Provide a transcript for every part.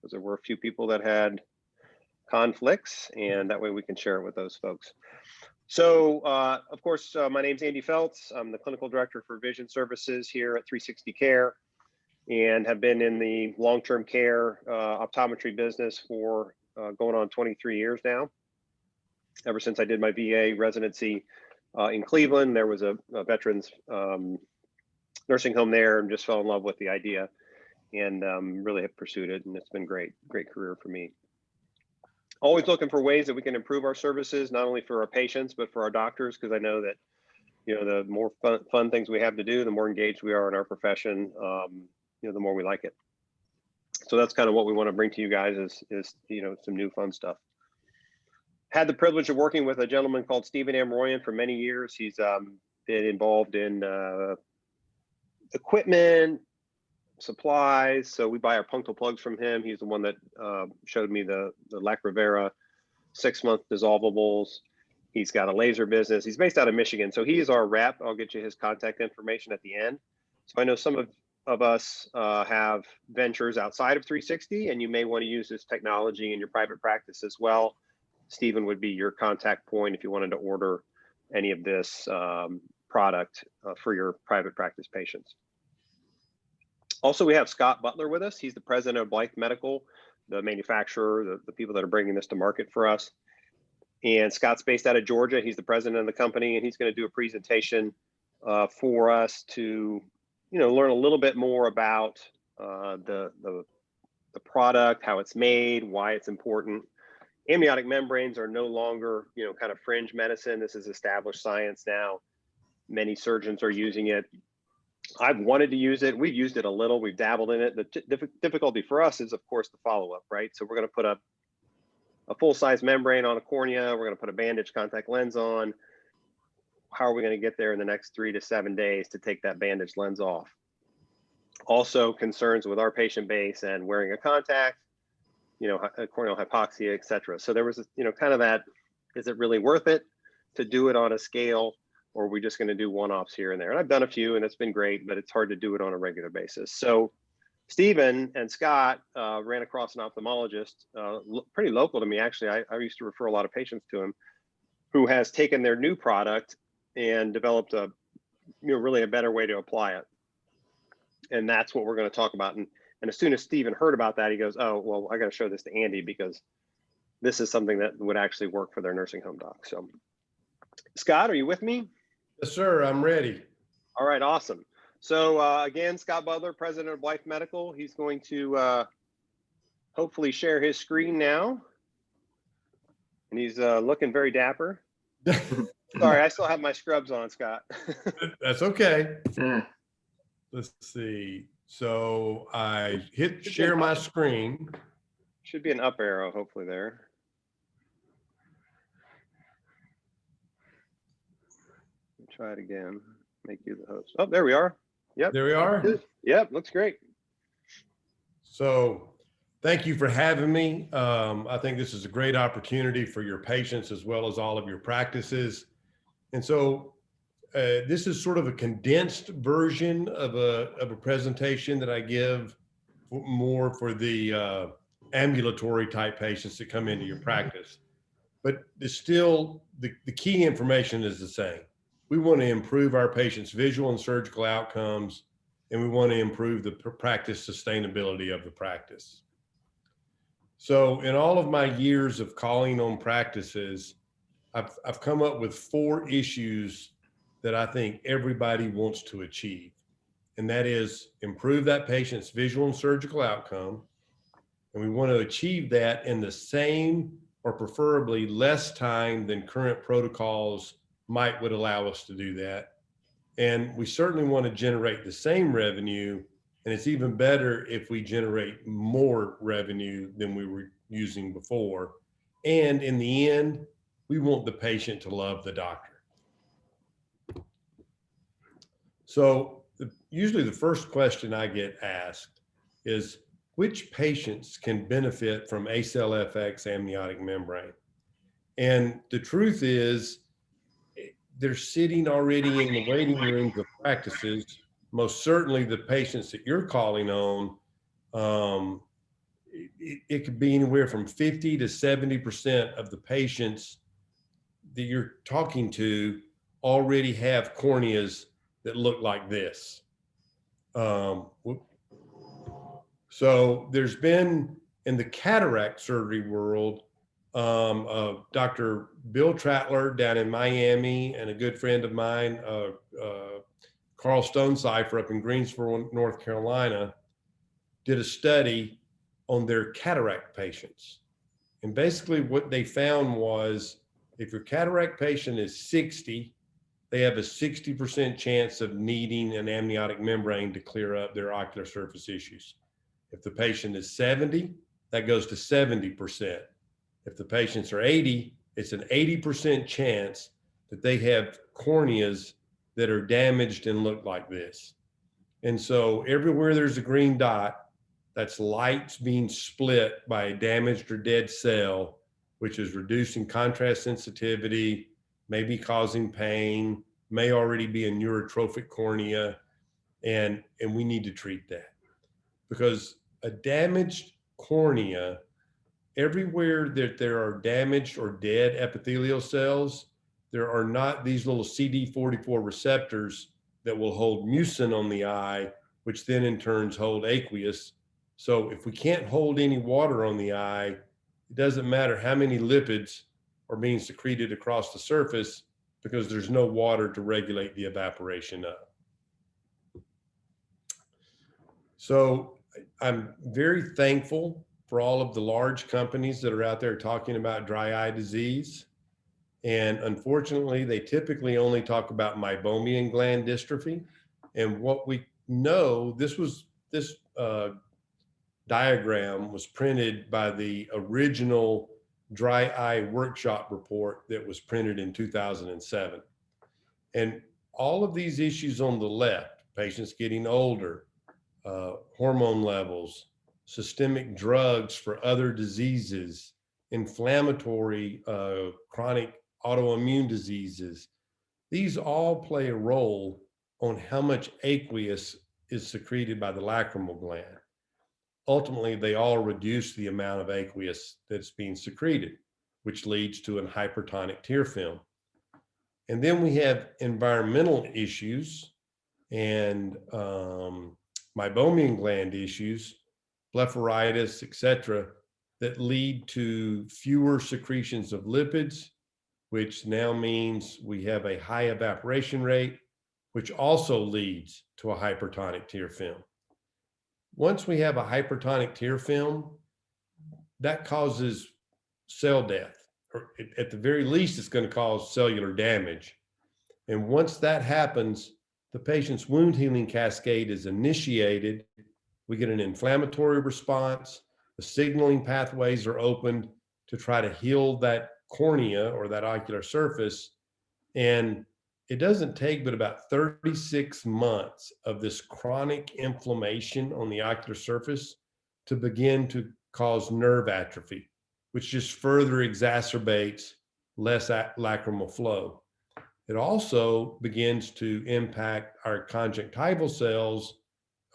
because there were a few people that had conflicts, and that way we can share it with those folks. So, of course, my name's Andy Feltz. I'm the clinical director for vision services here at 360 Care, and have been in the long-term care optometry business for going on 23 years now. Ever since I did my VA residency in Cleveland, there was a veterans nursing home there, and just fell in love with the idea, and really have pursued it, and it's been great career for me. Always looking for ways that we can improve our services, not only for our patients, but for our doctors, because I know that, you know, the more fun things we have to do, the more engaged we are in our profession, you know, the more we like it. So that's kind of what we want to bring to you guys is you know, some new fun stuff. Had the privilege of working with a gentleman called Stephen Amroyan for many years. He's been involved in equipment, supplies. So we buy our punctal plugs from him. He's the one that showed me the Lacravera 6-month dissolvables. He's got a laser business. He's based out of Michigan. So he is our rep. I'll get you his contact information at the end. So I know some of us have ventures outside of 360, and you may want to use this technology in your private practice as well. Stephen would be your contact point if you wanted to order any of this product for your private practice patients. Also, we have Scott Butler with us. He's the president of Blythe Medical, the manufacturer, the people that are bringing this to market for us. And Scott's based out of Georgia. He's the president of the company, and he's going to do a presentation for us to, you know, learn a little bit more about the product, how it's made, why it's important. Amniotic membranes are no longer, you know, kind of fringe medicine. This is established science now. Many surgeons are using it. I've wanted to use it. We've used it a little. We've dabbled in it. The difficulty for us is, of course, the follow-up, right? So we're going to put a full-size membrane on a cornea. We're going to put a bandage contact lens on. How are we going to get there in the next 3 to 7 days to take that bandage lens off? Also, concerns with our patient base and wearing a contact, you know, corneal hypoxia, et cetera. So there was, you know, kind of that, is it really worth it to do it on a scale? Or are we just going to do one-offs here and there? And I've done a few, and it's been great, but it's hard to do it on a regular basis. So Stephen and Scott ran across an ophthalmologist, pretty local to me, actually. I used to refer a lot of patients to him, who has taken their new product and developed a, you know, really a better way to apply it. And that's what we're going to talk about. And as soon as Stephen heard about that, he goes, oh, well, I got to show this to Andy, because this is something that would actually work for their nursing home doc. So Scott, are you with me? Yes, sir. I'm ready. All right, awesome. So again, Scott Butler, president of Blythe Medical. He's going to hopefully share his screen now. And he's looking very dapper. Sorry, I still have my scrubs on, Scott. That's okay. Let's see. So I hit share my screen. Should be an up arrow, hopefully there. Try it again. Make you the host. Oh, there we are. Yep. There we are. Yep, looks great. So thank you for having me. I think this is a great opportunity for your patients as well as all of your practices. And so this is sort of a condensed version of a presentation that I give more for the ambulatory type patients that come into your practice. But it's still, the key information is the same. We want to improve our patients' visual and surgical outcomes, and we want to improve the practice sustainability of the practice. So in all of my years of calling on practices, I've come up with 4 issues that I think everybody wants to achieve. And that is improve that patient's visual and surgical outcome. And we want to achieve that in the same or preferably less time than current protocols would allow us to do that. And we certainly want to generate the same revenue, and it's even better if we generate more revenue than we were using before. And in the end, we want the patient to love the doctor. So usually the first question I get asked is, which patients can benefit from ACell FX amniotic membrane? And the truth is, they're sitting already in the waiting rooms of practices. Most certainly the patients that you're calling on, it could be anywhere from 50 to 70% of the patients that you're talking to already have corneas that look like this. So there's been, in the cataract surgery world, Dr. Bill Trattler down in Miami, and a good friend of mine, Carl Stonecipher up in Greensboro, North Carolina, did a study on their cataract patients. And basically what they found was, if your cataract patient is 60, they have a 60% chance of needing an amniotic membrane to clear up their ocular surface issues. If the patient is 70, that goes to 70%. If the patients are 80, it's an 80% chance that they have corneas that are damaged and look like this. And so everywhere there's a green dot, that's lights being split by a damaged or dead cell, which is reducing contrast sensitivity, maybe causing pain, may already be a neurotrophic cornea, and we need to treat that. Because a damaged cornea, everywhere that there are damaged or dead epithelial cells, there are not these little CD44 receptors that will hold mucin on the eye, which then in turns hold aqueous. So if we can't hold any water on the eye, it doesn't matter how many lipids are being secreted across the surface, because there's no water to regulate the evaporation of. So I'm very thankful for all of the large companies that are out there talking about dry eye disease. And unfortunately, they typically only talk about meibomian gland dystrophy. And what we know, this diagram was printed by the original dry eye workshop report that was printed in 2007. And all of these issues on the left, patients getting older, hormone levels, systemic drugs for other diseases, inflammatory, chronic autoimmune diseases, these all play a role on how much aqueous is secreted by the lacrimal gland. Ultimately, they all reduce the amount of aqueous that's being secreted, which leads to a hypertonic tear film. And then we have environmental issues and meibomian gland issues, blepharitis, etc., that lead to fewer secretions of lipids, which now means we have a high evaporation rate, which also leads to a hypertonic tear film. Once we have a hypertonic tear film, that causes cell death, or at the very least, it's going to cause cellular damage. And once that happens, the patient's wound healing cascade is initiated. We get an inflammatory response. The signaling pathways are opened to try to heal that cornea or that ocular surface. And it doesn't take but about 36 months of this chronic inflammation on the ocular surface to begin to cause nerve atrophy, which just further exacerbates less lacrimal flow. It also begins to impact our conjunctival cells,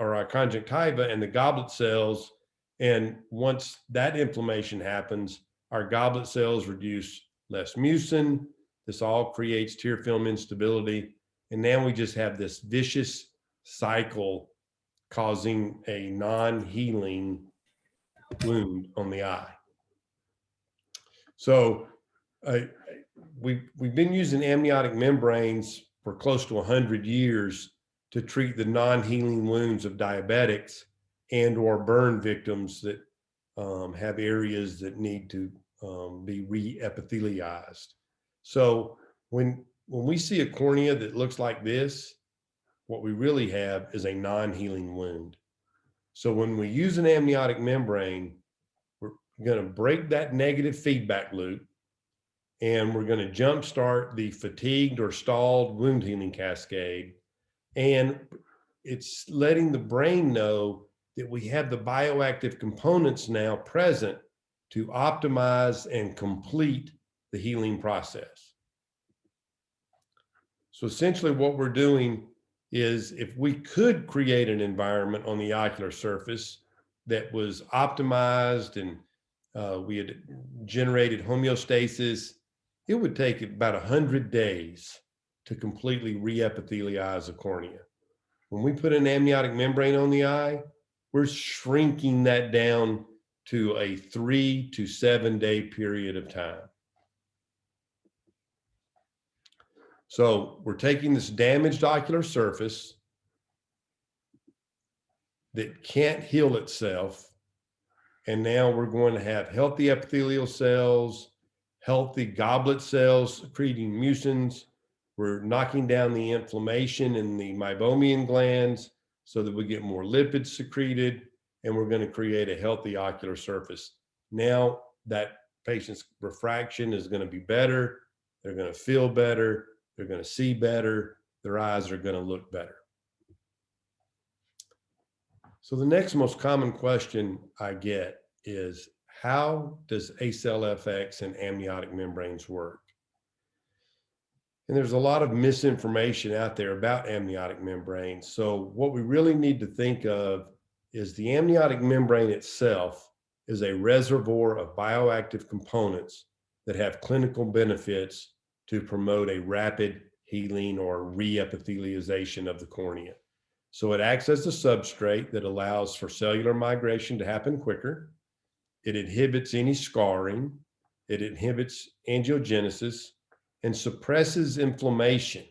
or our conjunctiva and the goblet cells. And once that inflammation happens, our goblet cells reduce less mucin. This all creates tear film instability. And now we just have this vicious cycle causing a non-healing wound on the eye. So we've been using amniotic membranes for close to 100 years to treat the non-healing wounds of diabetics and or burn victims that have areas that need to be re-epithelialized. So when we see a cornea that looks like this, what we really have is a non-healing wound. So when we use an amniotic membrane, we're going to break that negative feedback loop, and we're going to jumpstart the fatigued or stalled wound healing cascade. And it's letting the brain know that we have the bioactive components now present to optimize and complete the healing process. So essentially what we're doing is, if we could create an environment on the ocular surface that was optimized and we had generated homeostasis, it would take about 100 days to completely re-epithelialize a cornea. When we put an amniotic membrane on the eye, we're shrinking that down to a 3 to 7 day period of time. So we're taking this damaged ocular surface that can't heal itself, and now we're going to have healthy epithelial cells, healthy goblet cells secreting mucins. We're knocking down the inflammation in the meibomian glands so that we get more lipids secreted, and we're going to create a healthy ocular surface. Now that patient's refraction is going to be better. They're going to feel better. They're going to see better. Their eyes are going to look better. So the next most common question I get is, how does ACell-FX and amniotic membranes work? And there's a lot of misinformation out there about amniotic membranes. So what we really need to think of is the amniotic membrane itself is a reservoir of bioactive components that have clinical benefits to promote a rapid healing or re-epithelialization of the cornea. So it acts as a substrate that allows for cellular migration to happen quicker. It inhibits any scarring. It inhibits angiogenesis and suppresses inflammation.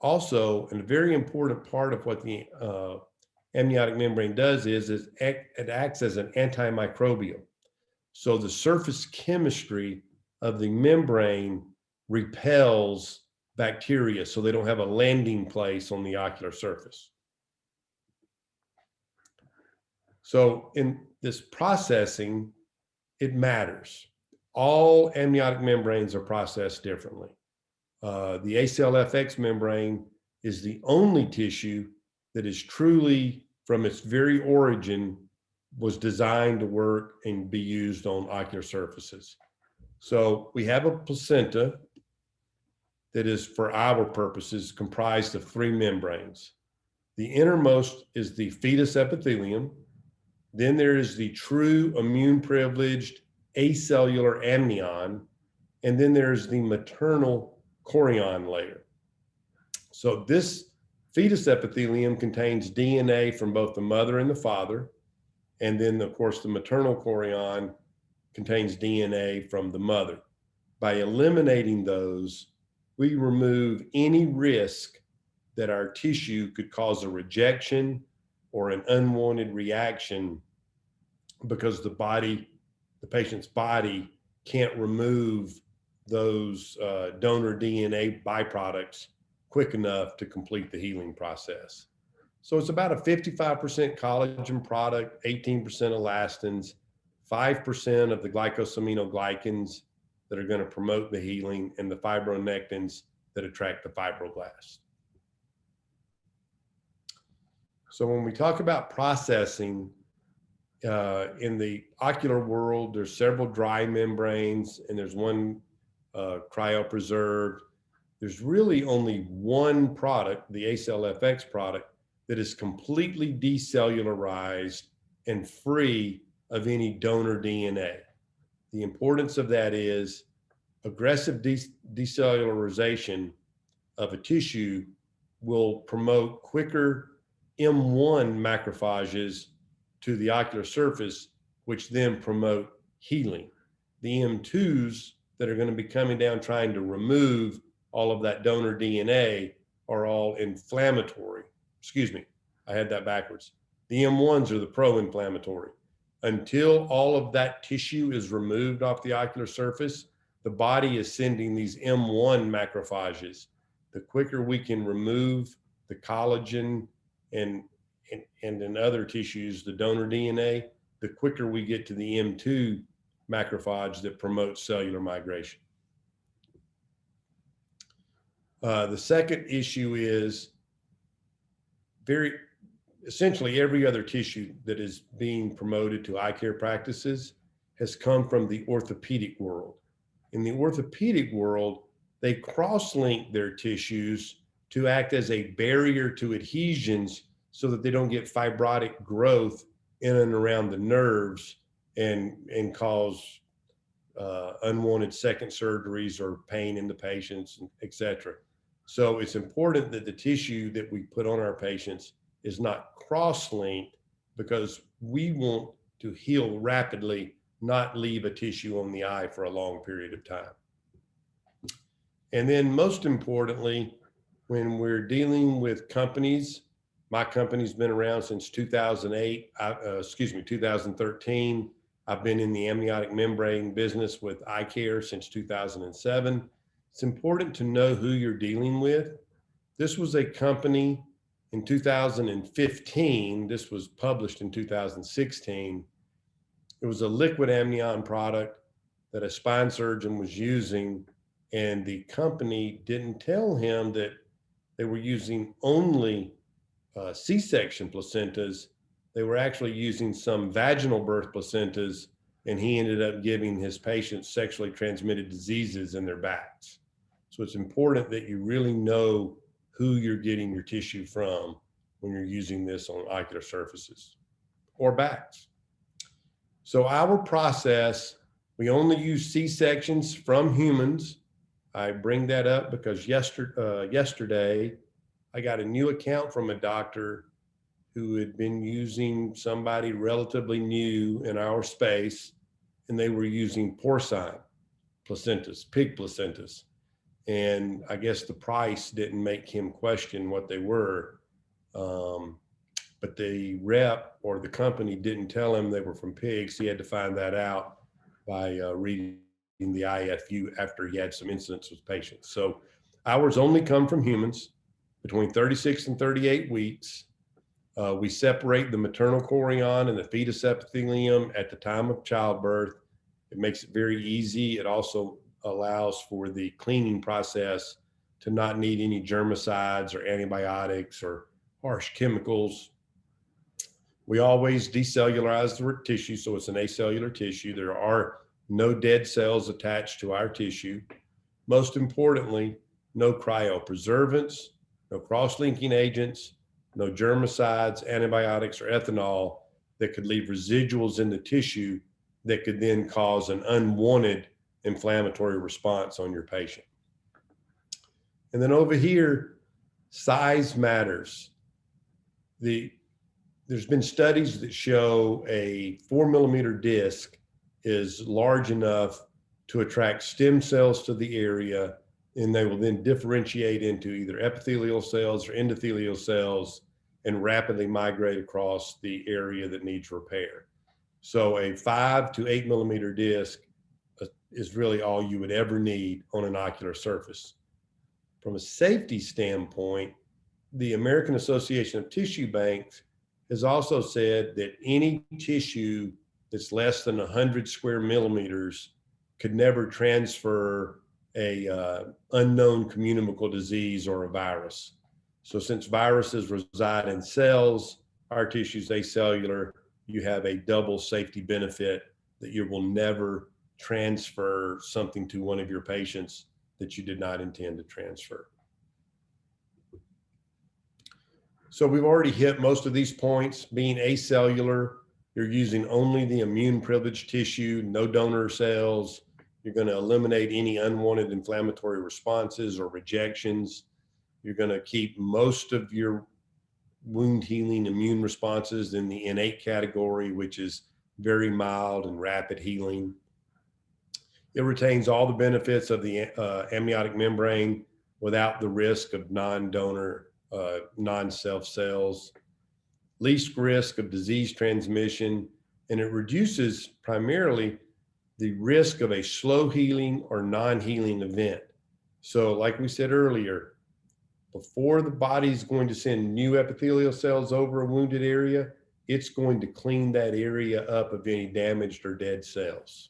Also, and a very important part of what the amniotic membrane does is it acts as an antimicrobial. So the surface chemistry of the membrane repels bacteria so they don't have a landing place on the ocular surface. So in this processing, it matters. All amniotic membranes are processed differently. The ACell-FX membrane is the only tissue that is truly, from its very origin, was designed to work and be used on ocular surfaces. So we have a placenta that is, for our purposes, comprised of 3 membranes. The innermost is the fetus epithelium. Then there is the true immune privileged acellular amnion. And then there's the maternal chorion layer. So this fetus epithelium contains DNA from both the mother and the father. And then, of course, the maternal chorion contains DNA from the mother. By eliminating those, we remove any risk that our tissue could cause a rejection or an unwanted reaction because the patient's body can't remove those donor DNA byproducts quick enough to complete the healing process. So it's about a 55% collagen product, 18% elastins, 5% of the glycosaminoglycans that are going to promote the healing, and the fibronectins that attract the fibroblasts. So when we talk about processing, in the ocular world, there's several dry membranes, and there's one cryopreserved. There's really only one product, the ACell-FX product, that is completely decellularized and free of any donor DNA. The importance of that is aggressive decellularization of a tissue will promote quicker M1 macrophages to the ocular surface, which then promote healing. The M2s that are going to be coming down trying to remove all of that donor DNA are all inflammatory. Excuse me, I had that backwards. The M1s are the pro-inflammatory. Until all of that tissue is removed off the ocular surface, the body is sending these M1 macrophages. The quicker we can remove the collagen and in other tissues, the donor DNA, the quicker we get to the M2 macrophage that promotes cellular migration. The second issue is essentially every other tissue that is being promoted to eye care practices has come from the orthopedic world. In the orthopedic world, they cross-link their tissues to act as a barrier to adhesions so that they don't get fibrotic growth in and around the nerves and cause unwanted second surgeries or pain in the patients, etc. So it's important that the tissue that we put on our patients is not cross-linked, because we want to heal rapidly, not leave a tissue on the eye for a long period of time. And then most importantly, when we're dealing with companies, my company's been around since 2008, 2013. I've been in the amniotic membrane business with eye care since 2007. It's important to know who you're dealing with. This was a company in 2015. This was published in 2016. It was a liquid amnion product that a spine surgeon was using, and the company didn't tell him that they were using only C-section placentas. They were actually using some vaginal birth placentas, and he ended up giving his patients sexually transmitted diseases in their backs. So it's important that you really know who you're getting your tissue from when you're using this on ocular surfaces or backs. So our process, we only use C-sections from humans. I bring that up because yesterday I got a new account from a doctor who had been using somebody relatively new in our space, and they were using porcine placentas, pig placentas. And I guess the price didn't make him question what they were. But the rep or the company didn't tell him they were from pigs. He had to find that out by reading the IFU after he had some incidents with patients. So ours only come from humans between 36 and 38 weeks. We separate the maternal chorion and the fetus epithelium at the time of childbirth. It makes it very easy. It also allows for the cleaning process to not need any germicides or antibiotics or harsh chemicals. We always decellularize the tissue, so it's an acellular tissue. There are no dead cells attached to our tissue. Most importantly, no cryopreservants, no cross-linking agents, no germicides, antibiotics, or ethanol that could leave residuals in the tissue that could then cause an unwanted inflammatory response on your patient. And then over here, size matters. There's been studies that show a 4 millimeter disc is large enough to attract stem cells to the area, and they will then differentiate into either epithelial cells or endothelial cells and rapidly migrate across the area that needs repair. So a 5 to 8 millimeter disc is really all you would ever need on an ocular surface. From a safety standpoint, the American Association of Tissue Banks has also said that any tissue that's less than 100 square millimeters could never transfer a unknown communicable disease or a virus. So since viruses reside in cells, our tissue's acellular, you have a double safety benefit that you will never transfer something to one of your patients that you did not intend to transfer. So we've already hit most of these points. Being acellular, you're using only the immune privileged tissue, no donor cells. You're going to eliminate any unwanted inflammatory responses or rejections. You're going to keep most of your wound healing immune responses in the innate category, which is very mild and rapid healing. It retains all the benefits of the amniotic membrane without the risk of non-donor, non-self cells, least risk of disease transmission, and it reduces primarily the risk of a slow healing or non-healing event. So like we said earlier, before the body's going to send new epithelial cells over a wounded area, it's going to clean that area up of any damaged or dead cells.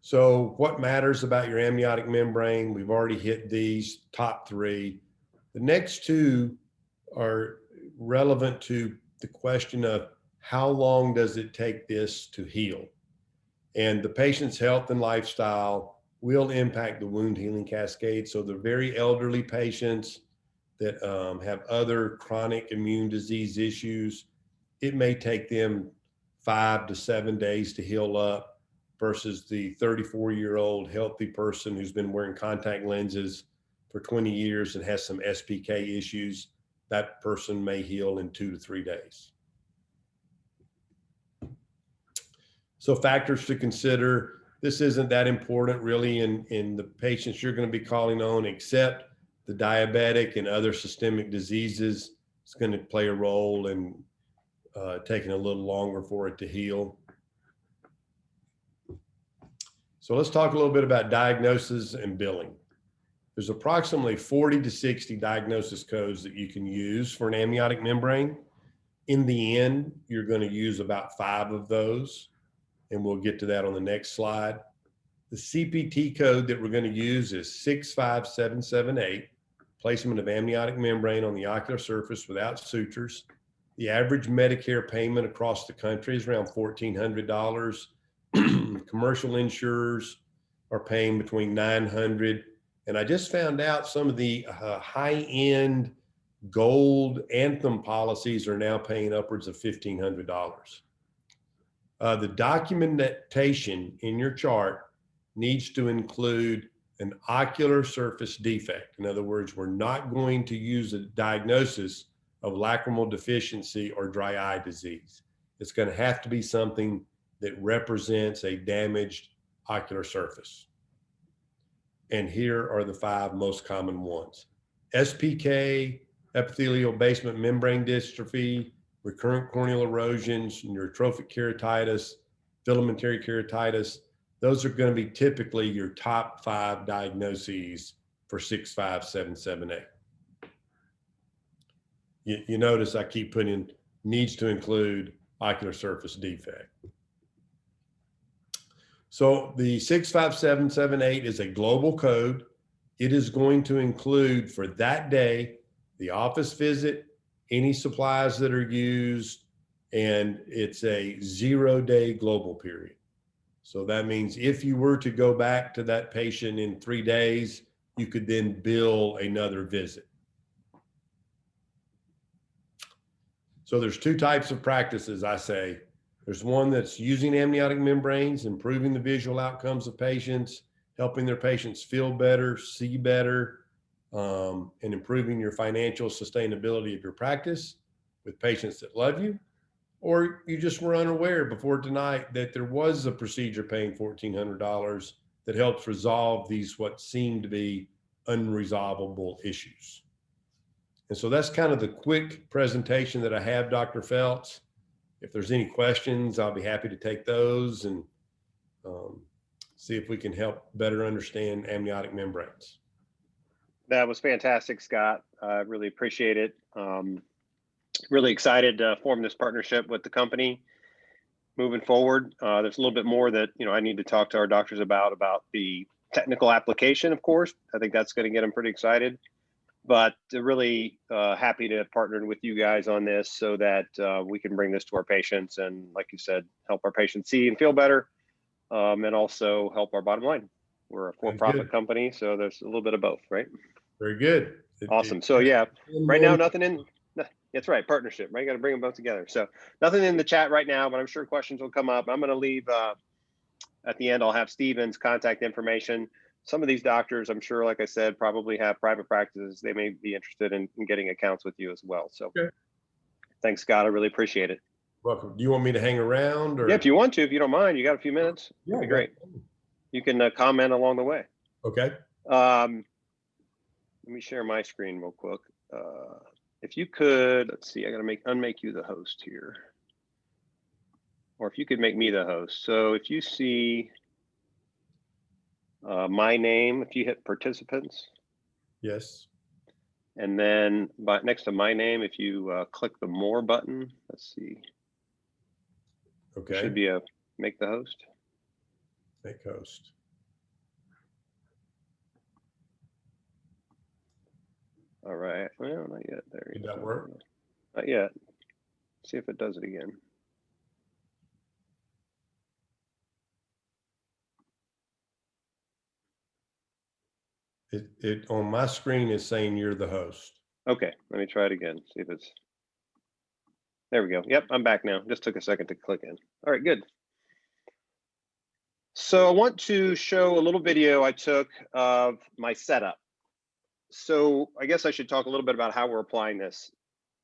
So what matters about your amniotic membrane? We've already hit these top three. The next two are relevant to the question of how long does it take this to heal? And the patient's health and lifestyle will impact the wound healing cascade. So the very elderly patients that have other chronic immune disease issues, it may take them 5 to 7 days to heal up versus the 34-year-old healthy person who's been wearing contact lenses for 20 years and has some SPK issues. That person may heal in 2 to 3 days. So factors to consider. This isn't that important really in the patients you're going to be calling on, except the diabetic and other systemic diseases. It's going to play a role in taking a little longer for it to heal. So let's talk a little bit about diagnosis and billing. There's approximately 40 to 60 diagnosis codes that you can use for an amniotic membrane. In the end, you're going to use about 5 of those, and we'll get to that on the next slide. The CPT code that we're going to use is 65778, placement of amniotic membrane on the ocular surface without sutures. The average Medicare payment across the country is around $1,400. Commercial insurers are paying between $900. And I just found out some of the high-end gold Anthem policies are now paying upwards of $1,500. The documentation in your chart needs to include an ocular surface defect. In other words, we're not going to use a diagnosis of lacrimal deficiency or dry eye disease. It's going to have to be something that represents a damaged ocular surface. And here are the 5 most common ones: SPK, epithelial basement membrane dystrophy, recurrent corneal erosions, neurotrophic keratitis, filamentary keratitis. Those are going to be typically your top 5 diagnoses for 65778. You notice I keep putting needs to include ocular surface defect. So the 65778 is a global code. It is going to include for that day the office visit, any supplies that are used, and it's a 0-day global period. So that means if you were to go back to that patient in 3 days, you could then bill another visit. So there's 2 types of practices, I say. There's one that's using amniotic membranes, improving the visual outcomes of patients, helping their patients feel better, see better, and improving your financial sustainability of your practice with patients that love you. Or you just were unaware before tonight that there was a procedure paying $1,400 that helps resolve these what seem to be unresolvable issues. And so that's kind of the quick presentation that I have, Dr. Phelps. If there's any questions, I'll be happy to take those and see if we can help better understand amniotic membranes. That was fantastic, Scott. I really appreciate it. Really excited to form this partnership with the company moving forward. There's a little bit more that I need to talk to our doctors about the technical application, of course. I think that's going to get them pretty excited. But really happy to partner with you guys on this so that we can bring this to our patients and, like you said, help our patients see and feel better, and also help our bottom line. We're a for-profit company, so there's a little bit of both, right? Very good. Awesome. So yeah, right now nothing in. That's right, partnership, right? You got to bring them both together. So nothing in the chat right now, but I'm sure questions will come up. I'm going to leave at the end. I'll have Steven's contact information. Some of these doctors, I'm sure, like I said, probably have private practices. They may be interested in getting accounts with you as well. So Thanks, Scott. I really appreciate it. Welcome. Do you want me to hang around? Or? Yeah, if you want to, if you don't mind, you got a few minutes. Yeah, that'd be great. You can comment along the way. Okay. Let me share my screen real quick. If you could, let's see, I got to unmake you the host here. Or if you could make me the host. So if you see my name, if you hit participants. Yes. And then next to my name, if you click the more button, let's see. Okay. There should be a make the host. Make host. All right. Well, not yet. There. Did that work? Not yet. See if it does it again. It on my screen is saying you're the host. Okay, let me try it again. See if it's, there we go. Yep, I'm back now. Just took a second to click in. All right, good. So I want to show a little video I took of my setup. So I guess I should talk a little bit about how we're applying this.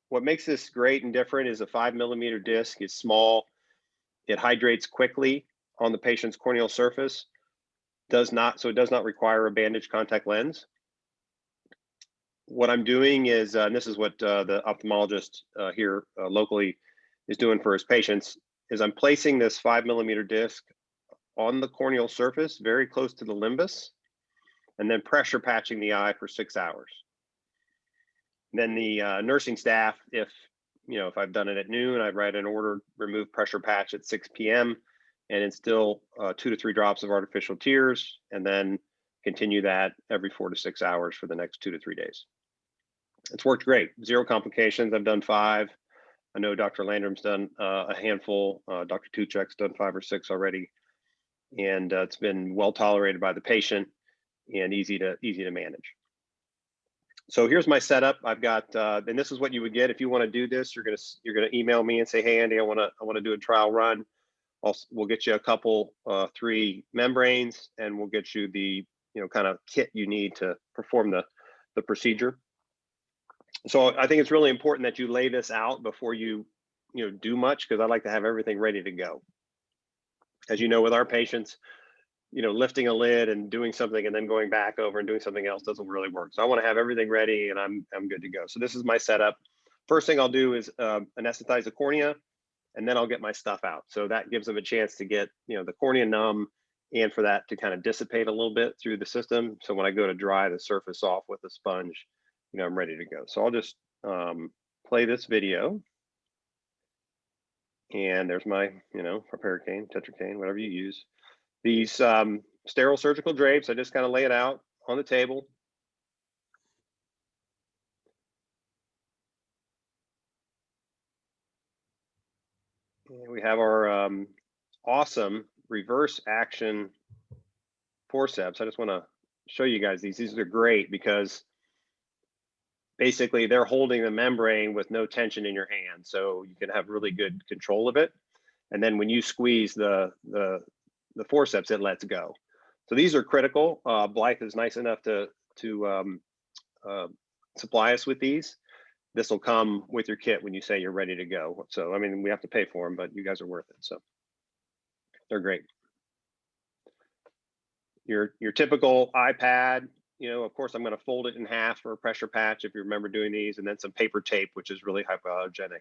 What makes this great and different is a 5 millimeter disc is small. It hydrates quickly on the patient's corneal surface. So it does not require a bandage contact lens. What I'm doing is, and this is what the ophthalmologist here locally is doing for his patients, is I'm placing this 5 millimeter disc on the corneal surface, very close to the limbus, and then pressure patching the eye for 6 hours. Then the nursing staff, if I've done it at noon, I'd write an order, remove pressure patch at 6 p.m. and instill 2 to 3 drops of artificial tears, and then continue that every 4 to 6 hours for the next 2 to 3 days. It's worked great. 0 complications. I've done 5. I know Dr. Landrum's done a handful. Dr. Tuchek's done 5 or 6 already, and it's been well tolerated by the patient and easy to manage. So here's my setup. I've got, and this is what you would get if you want to do this. You're gonna email me and say, hey Andy, I want to do a trial run. We'll get you a couple 3 membranes, and we'll get you the kind of kit you need to perform the procedure. So I think it's really important that you lay this out before you do much, because I like to have everything ready to go. As you know, with our patients, lifting a lid and doing something and then going back over and doing something else doesn't really work. So I want to have everything ready, and I'm good to go. So this is my setup. First thing I'll do is anesthetize the cornea, and then I'll get my stuff out. So that gives them a chance to get the cornea numb, and for that to kind of dissipate a little bit through the system. So when I go to dry the surface off with a sponge, I'm ready to go. So I'll just play this video. And there's my, proparacaine, tetracaine, whatever you use. These sterile surgical drapes, I just kind of lay it out on the table. And we have our awesome reverse action forceps. I just want to show you guys these. These are great because basically they're holding the membrane with no tension in your hand. So you can have really good control of it. And then when you squeeze the forceps, it lets go. So these are critical. Blythe is nice enough to supply us with these. This will come with your kit when you say you're ready to go. So, I mean, we have to pay for them, but you guys are worth it. So they're great. Your typical iPad, of course, I'm going to fold it in half for a pressure patch if you remember doing these, and then some paper tape, which is really hypoallergenic.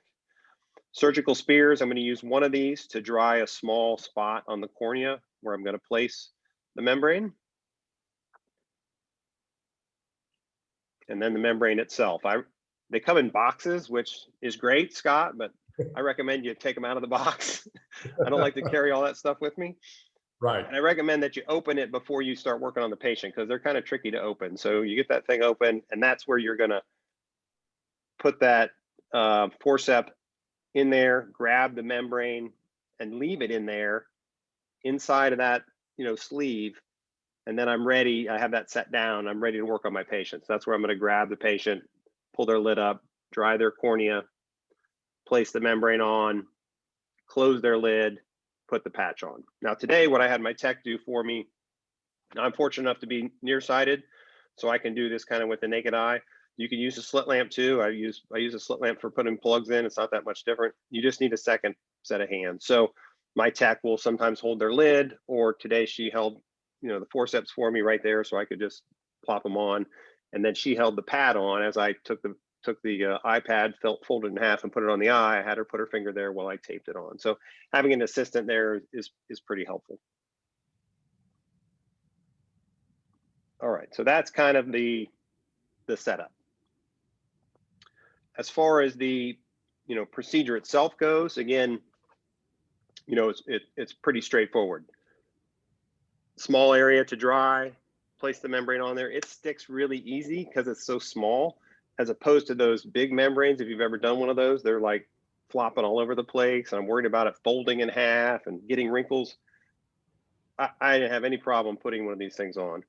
Surgical spears, I'm going to use one of these to dry a small spot on the cornea where I'm going to place the membrane. And then the membrane itself. They come in boxes, which is great, Scott, but I recommend you take them out of the box. I don't like to carry all that stuff with me. Right. And I recommend that you open it before you start working on the patient, because they're kind of tricky to open. So you get that thing open, and that's where you're going to put that forceps in there, grab the membrane, and leave it in there inside of that sleeve. And then I'm ready. I have that set down. I'm ready to work on my patients. That's where I'm going to grab the patient, pull their lid up, dry their cornea, place the membrane on, close their lid, put the patch on. Now today, what I had my tech do for me, I'm fortunate enough to be nearsighted, so I can do this kind of with the naked eye. You can use a slit lamp too. I use a slit lamp for putting plugs in. It's not that much different. You just need a second set of hands. So my tech will sometimes hold their lid, or today she held, the forceps for me right there, so I could just plop them on. And then she held the pad on as I took the iPad, folded in half, and put it on the eye. I had her put her finger there while I taped it on. So having an assistant there is pretty helpful. All right, so that's kind of the setup. As far as the procedure itself goes, again, it's pretty straightforward. Small area to dry, place the membrane on there. It sticks really easy because it's so small, as opposed to those big membranes. If you've ever done one of those, they're like flopping all over the place, and I'm worried about it folding in half and getting wrinkles. I didn't have any problem putting one of these things on.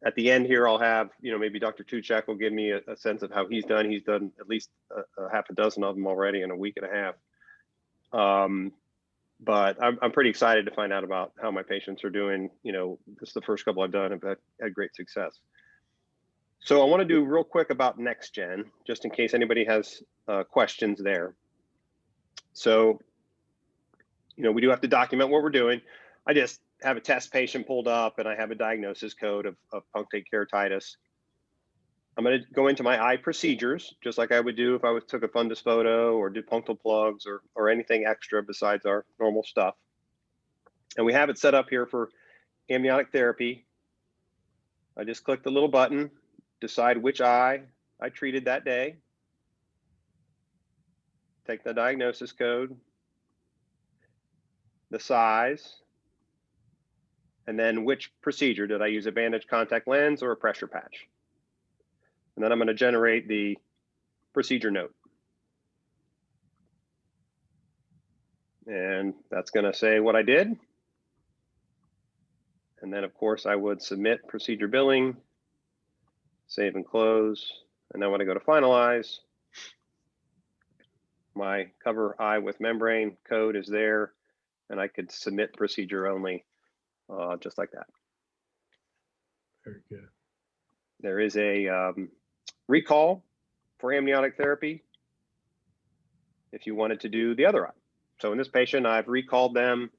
At the end here, I'll have, maybe Dr. Tuchek will give me a sense of how he's done. He's done at least a half a dozen of them already in a week and a half. But I'm pretty excited to find out about how my patients are doing. This is the first couple I've done. I've had great success. So I want to do real quick about next gen, just in case anybody has questions there. So, we do have to document what we're doing. I just have a test patient pulled up and I have a diagnosis code of punctate keratitis. I'm going to go into my eye procedures, just like I would do if I took a fundus photo or did punctal plugs or anything extra besides our normal stuff. And we have it set up here for amniotic therapy. I just click the little button, decide which eye I treated that day, take the diagnosis code, the size, and then which procedure. Did I use a bandage contact lens or a pressure patch? And then I'm going to generate the procedure note. And that's going to say what I did. And then, of course, I would submit procedure billing, save and close. And then when I go to finalize, my cover eye with membrane code is there, and I could submit procedure only, just like that. Very good. There is a recall for amniotic therapy if you wanted to do the other eye. So in this patient, I've recalled them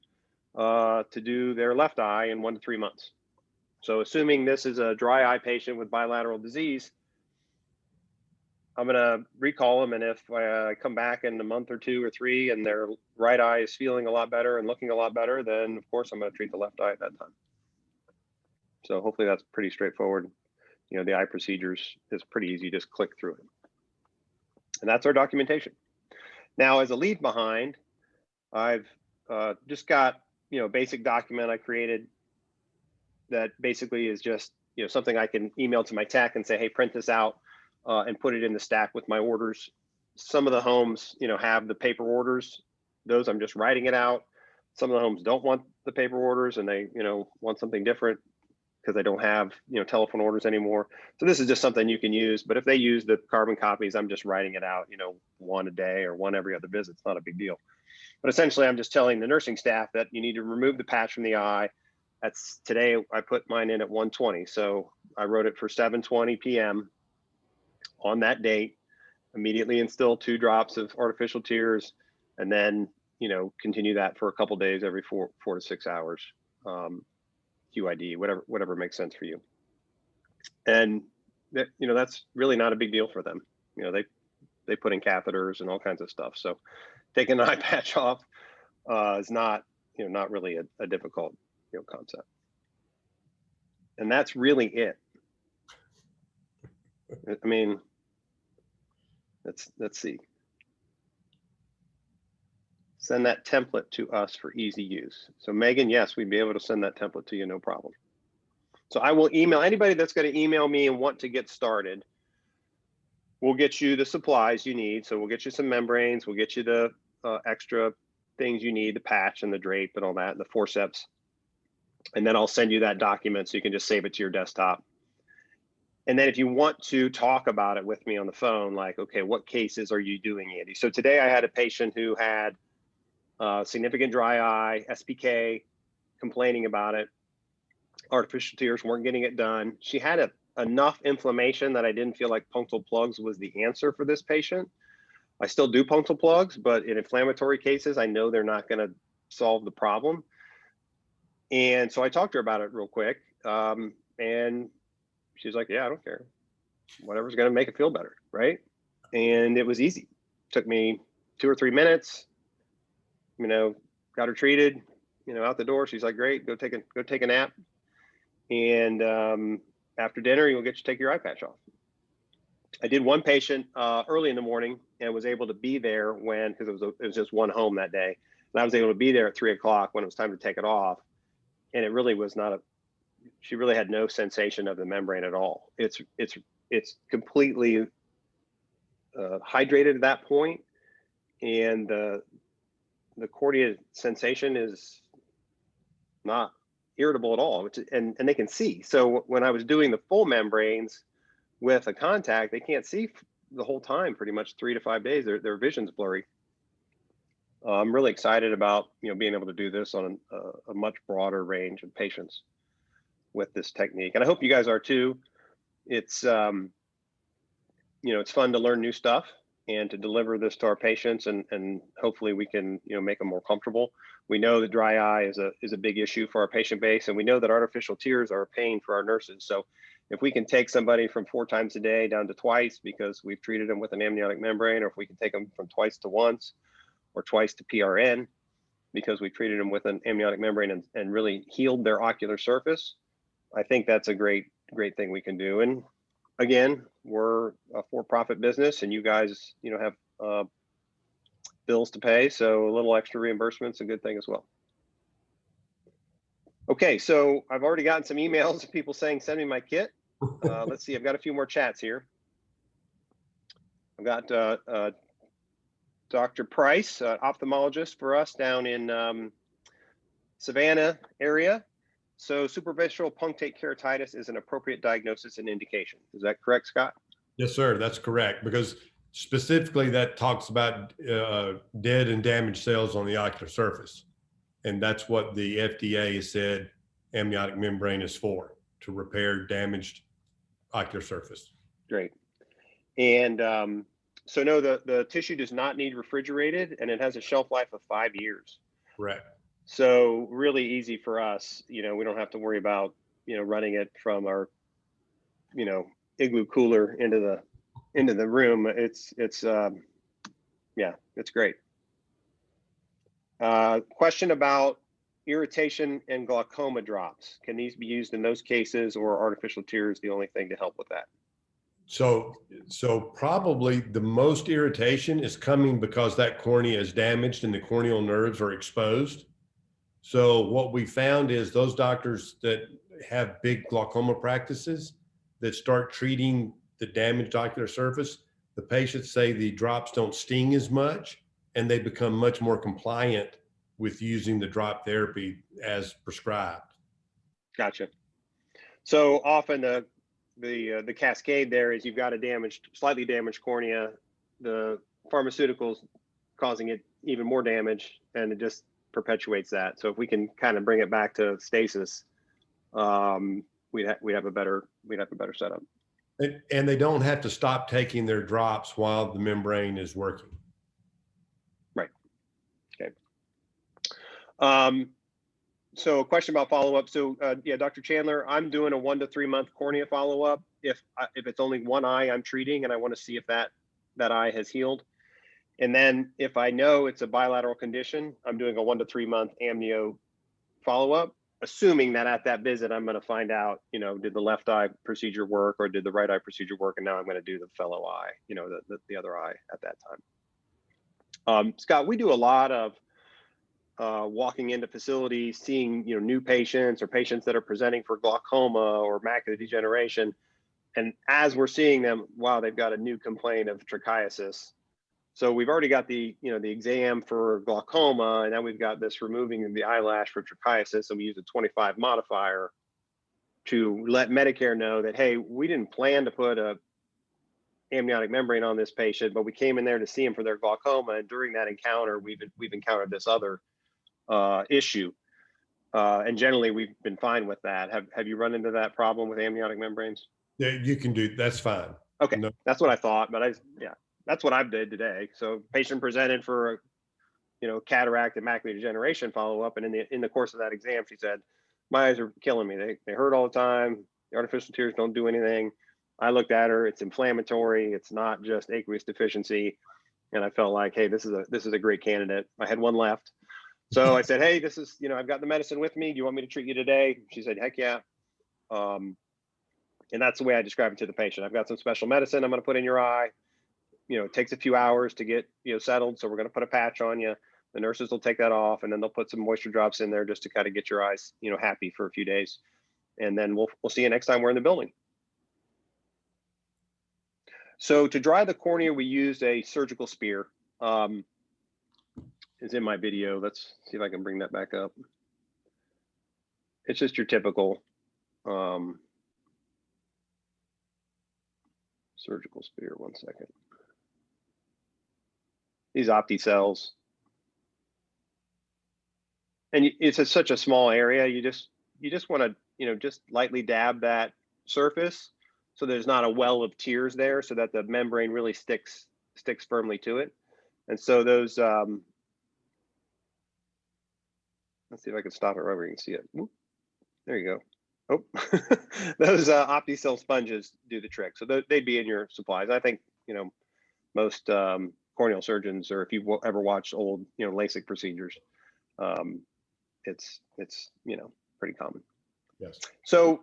to do their left eye in 1 to 3 months. So assuming this is a dry eye patient with bilateral disease, I'm going to recall them. And if I come back in a month or 2 or 3 and their right eye is feeling a lot better and looking a lot better, then of course I'm going to treat the left eye at that time. So hopefully that's pretty straightforward. The eye procedures is pretty easy, just click through it. And that's our documentation. Now, as a leave behind, I've just got, a basic document I created that basically is just, something I can email to my tech and say, hey, print this out and put it in the stack with my orders. Some of the homes, have the paper orders. Those I'm just writing it out. Some of the homes don't want the paper orders and they, want something different because they don't have, telephone orders anymore. So this is just something you can use. But if they use the carbon copies, I'm just writing it out, 1 a day or 1 every other visit. It's not a big deal. But essentially, I'm just telling the nursing staff that you need to remove the patch from the eye. That's today. I put mine in at 1:20. So I wrote it for 7:20 p.m. on that date. Immediately instill 2 drops of artificial tears, and then continue that for a couple days every 4 to 6 hours. QID, whatever makes sense for you. And that, that's really not a big deal for them. They put in catheters and all kinds of stuff. So taking an eye patch off is not, not really a difficult, concept. And that's really it. I mean, let's see. Send that template to us for easy use. So Megan, yes, we'd be able to send that template to you, no problem. So I will email anybody that's going to email me and want to get started. We'll get you the supplies you need. So we'll get you some membranes. We'll get you the extra things you need, the patch and the drape and all that, and the forceps. And then I'll send you that document so you can just save it to your desktop. And then if you want to talk about it with me on the phone, like, okay, what cases are you doing, Andy? So today I had a patient who had significant dry eye, SPK, complaining about it. Artificial tears weren't getting it done. She had enough inflammation that I didn't feel like punctal plugs was the answer for this patient. I still do punctal plugs, but in inflammatory cases, I know they're not going to solve the problem. And so I talked to her about it real quick. And she's like, yeah, I don't care. Whatever's going to make it feel better, right? And it was easy. Took me 2 or 3 minutes. Got her treated. Out the door. She's like, great. Go take a nap. And after dinner, you'll get to take your eye patch off. I did one patient early in the morning and was able to be there because it was just one home that day. And I was able to be there at 3 o'clock when it was time to take it off. And it really was not she really had no sensation of the membrane at all. It's completely hydrated at that point, and the cornea sensation is not irritable at all, and they can see. So when I was doing the full membranes with a contact, they can't see the whole time, pretty much 3 to 5 days. Their vision's blurry. I'm really excited about being able to do this on a much broader range of patients with this technique, and I hope you guys are too. It's it's fun to learn new stuff and to deliver this to our patients, and hopefully we can make them more comfortable. We know that dry eye is a big issue for our patient base, and we know that artificial tears are a pain for our nurses. So if we can take somebody from 4 times a day down to twice because we've treated them with an amniotic membrane, or if we can take them from twice to once, or twice to PRN because we treated them with an amniotic membrane and really healed their ocular surface, I think that's a great thing we can do. And again, we're a for-profit business, and you guys have bills to pay, so a little extra reimbursement's a good thing as well. Okay, so I've already gotten some emails of people saying send me my kit. Let's see, I've got a few more chats here. I've got Dr. Price, ophthalmologist for us down in Savannah area. So superficial punctate keratitis is an appropriate diagnosis and indication. Is that correct, Scott? Yes, sir. That's correct. Because specifically that talks about dead and damaged cells on the ocular surface. And that's what the FDA has said amniotic membrane is for, to repair damaged ocular surface. Great. And so no, the tissue does not need refrigerated, and it has a shelf life of 5 years. Correct. So really easy for us. We don't have to worry about running it from our igloo cooler into the room. It's yeah, it's great. Question about irritation and glaucoma drops. Can these be used in those cases, or artificial tears the only thing to help with that? So probably the most irritation is coming because that cornea is damaged and the corneal nerves are exposed. So what we found is those doctors that have big glaucoma practices that start treating the damaged ocular surface, the patients say the drops don't sting as much, and they become much more compliant with using the drop therapy as prescribed. Gotcha. So often the cascade there is you've got a slightly damaged cornea, the pharmaceuticals causing it even more damage, and it just perpetuates that. So if we can kind of bring it back to stasis, we'd have a better setup. And they don't have to stop taking their drops while the membrane is working. Right. Okay. So a question about follow-up. So yeah, Dr. Chandler, I'm doing a 1 to 3 month cornea follow-up. If it's only one eye I'm treating, and I want to see if that eye has healed. And then if I know it's a bilateral condition, I'm doing a 1 to 3 month amnio follow-up, assuming that at that visit, I'm going to find out, did the left eye procedure work, or did the right eye procedure work? And now I'm going to do the fellow eye, the other eye at that time. Scott, we do a lot of walking into facilities, seeing, new patients or patients that are presenting for glaucoma or macular degeneration. And as we're seeing them, wow, they've got a new complaint of trichiasis. So we've already got the exam for glaucoma, and now we've got this removing the eyelash for trichiasis, and we use a 25 modifier to let Medicare know that, hey, we didn't plan to put a amniotic membrane on this patient, but we came in there to see him for their glaucoma, and during that encounter, we've encountered this other issue, and generally we've been fine with that. Have you run into that problem with amniotic membranes? Yeah, you can do. That's fine. Okay, no. That's what I thought, but that's what I did today. So patient presented for cataract and macular degeneration follow-up, and in the course of that exam, she said, my eyes are killing me. They hurt all the time. The artificial tears don't do anything. I looked at her. It's inflammatory. It's not just aqueous deficiency. And I felt like, hey, this is a great candidate. I had one left. So I said, hey, this is, I've got the medicine with me. Do you want me to treat you today? She said, heck yeah. And that's the way I describe it to the patient. I've got some special medicine I'm going to put in your eye. It takes a few hours to get, settled. So we're going to put a patch on you. The nurses will take that off, and then they'll put some moisture drops in there just to kind of get your eyes, happy for a few days. And then we'll see you next time we're in the building. So to dry the cornea, we used a surgical spear. Is in my video. Let's see if I can bring that back up. it's just your typical surgical spear. 1 second. These opti cells, and it's such a small area. You just want to just lightly dab that surface so there's not a well of tears there, so that the membrane really sticks firmly to it. And so those let's see if I can stop it right where you can see it. Whoop. There you go. Oh, those OptiCell sponges do the trick. So they'd be in your supplies. I think most corneal surgeons, or if you've ever watched old LASIK procedures, it's pretty common. Yes. So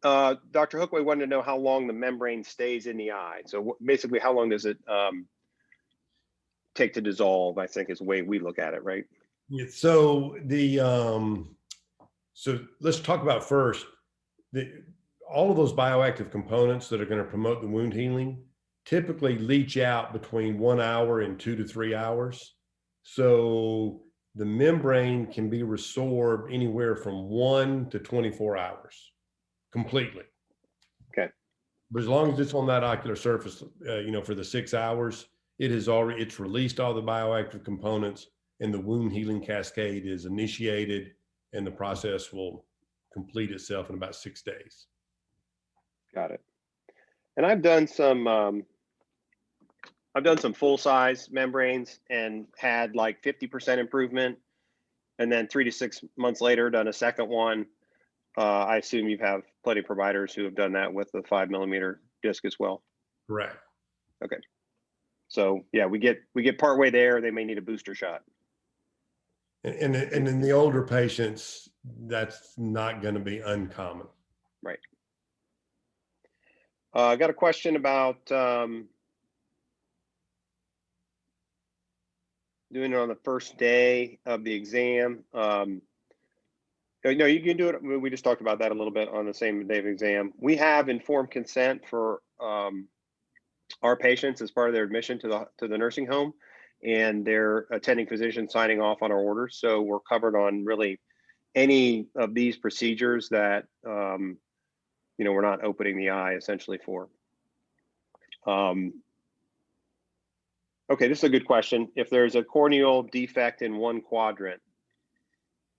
Dr. Hookway wanted to know how long the membrane stays in the eye. So basically, how long does it take to dissolve? I think is the way we look at it, right? Yeah, so so let's talk about first all of those bioactive components that are going to promote the wound healing typically leach out between 1 hour and 2 to 3 hours. So the membrane can be resorbed anywhere from 1 to 24 hours completely. Okay. But as long as it's on that ocular surface, for the 6 hours, it's released all the bioactive components, and the wound healing cascade is initiated, and the process will complete itself in about 6 days. Got it. And I've done some full size membranes and had like 50% improvement, and then 3 to 6 months later done a second one. I assume you have plenty of providers who have done that with the 5 millimeter disc as well. Correct. Okay. So yeah, we get partway there. They may need a booster shot. And in the older patients, that's not going to be uncommon. Right. I got a question about doing it on the first day of the exam. No, you can do it. We just talked about that a little bit on the same day of exam. We have informed consent for our patients as part of their admission to the nursing home, and their attending physician signing off on our orders. So we're covered on really any of these procedures that we're not opening the eye essentially for. Okay, this is a good question. If there's a corneal defect in one quadrant,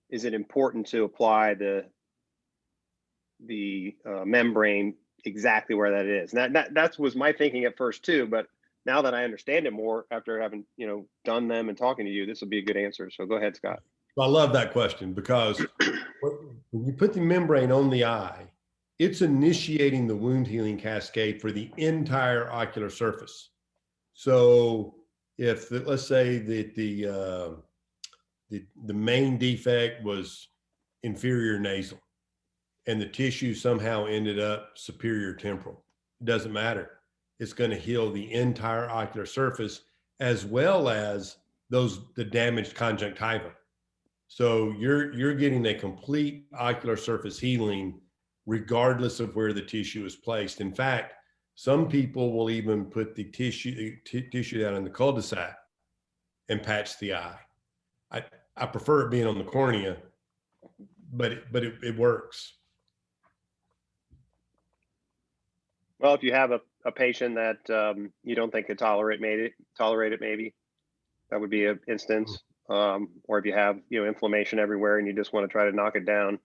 is it important to apply the membrane exactly where that is? And that was my thinking at first too, but now that I understand it more after having done them and talking to you, this will be a good answer. So go ahead, Scott. I love that question, because when you put the membrane on the eye, it's initiating the wound healing cascade for the entire ocular surface. So if let's say that the main defect was inferior nasal and the tissue somehow ended up superior temporal, it doesn't matter. It's going to heal the entire ocular surface, as well as the damaged conjunctiva. So you're getting a complete ocular surface healing regardless of where the tissue is placed. In fact, some people will even put the tissue down in the cul-de-sac and patch the eye. I prefer it being on the cornea, but it works. Well, if you have a patient that you don't think could tolerate it, maybe that would be an instance. Or if you have inflammation everywhere and you just want to try to knock it down.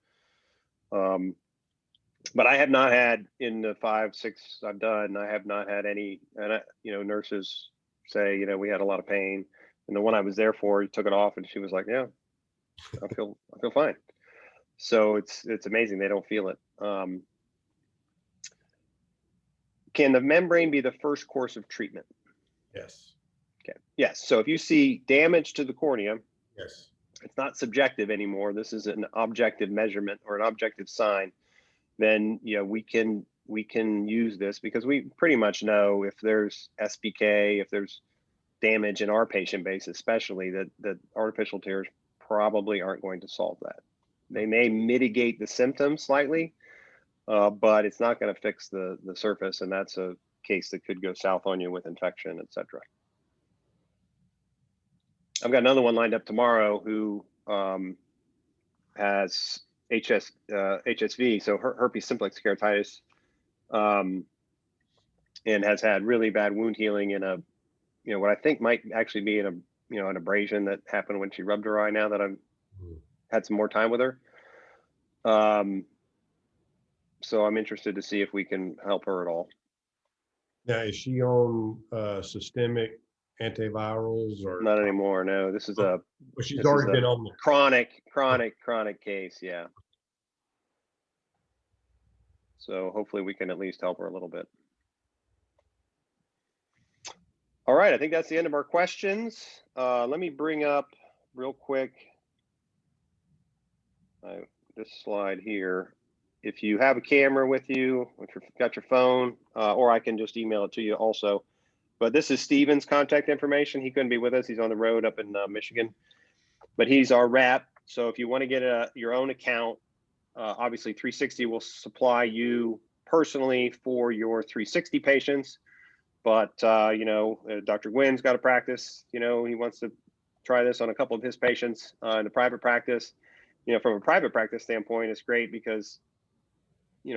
But I have not had, in the 5, 6 I've done, I have not had any, nurses say, we had a lot of pain. And the one I was there for, he took it off and she was like, yeah, I feel fine. So it's amazing they don't feel it. Can the membrane be the first course of treatment? Yes. Okay. Yes. So if you see damage to the cornea, yes, it's not subjective anymore. This is an objective measurement or an objective sign. Then we can use this, because we pretty much know if there's SBK, if there's damage in our patient base, especially, that artificial tears probably aren't going to solve that. They may mitigate the symptoms slightly, but it's not going to fix the surface, and that's a case that could go south on you with infection, etc. I've got another one lined up tomorrow who has HSV, so herpes simplex keratitis, and has had really bad wound healing in a, what I think might actually be in a, an abrasion that happened when she rubbed her eye. Now that I've had some more time with her, so I'm interested to see if we can help her at all. Now, is she on systemic antivirals or Not anymore? No, this is a. Well, she's this already is a been on the chronic case. Yeah. So hopefully we can at least help her a little bit. All right, I think that's the end of our questions. Let me bring up real quick this slide here. If you have a camera with you, if you've got your phone, or I can just email it to you also. But this is Steven's contact information. He couldn't be with us. He's on the road up in Michigan, but he's our rep. So if you want to get your own account, obviously 360 will supply you personally for your 360 patients. But, Dr. Gwyn's got a practice, he wants to try this on a couple of his patients in the private practice. From a private practice standpoint, it's great because,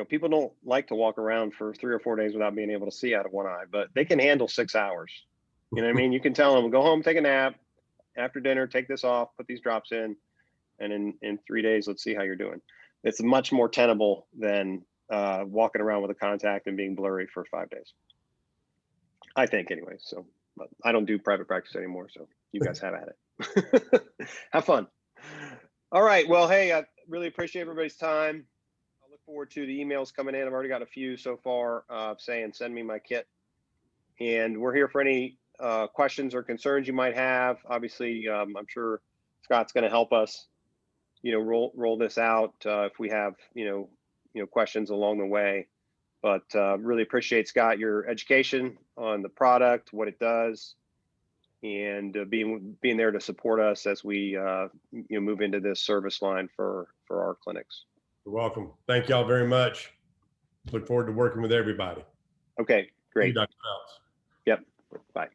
people don't like to walk around for 3 or 4 days without being able to see out of one eye, but they can handle 6 hours. You know what I mean? You can tell them, go home, take a nap, after dinner, take this off, put these drops in, and in 3 days, let's see how you're doing. It's much more tenable than walking around with a contact and being blurry for 5 days. I think anyway. So, but I don't do private practice anymore. So you guys have at it. Have fun. All right. Well, hey, I really appreciate everybody's time. I look forward to the emails coming in. I've already got a few so far saying send me my kit. And we're here for any questions or concerns you might have. Obviously, I'm sure Scott's going to help us, roll this out if we have, questions along the way. But really appreciate, Scott, your education on the product, what it does, and being there to support us as we move into this service line for our clinics. You're welcome. Thank y'all very much. Look forward to working with everybody. Okay, great. Thank you, Dr. Phelps. Yep. Bye.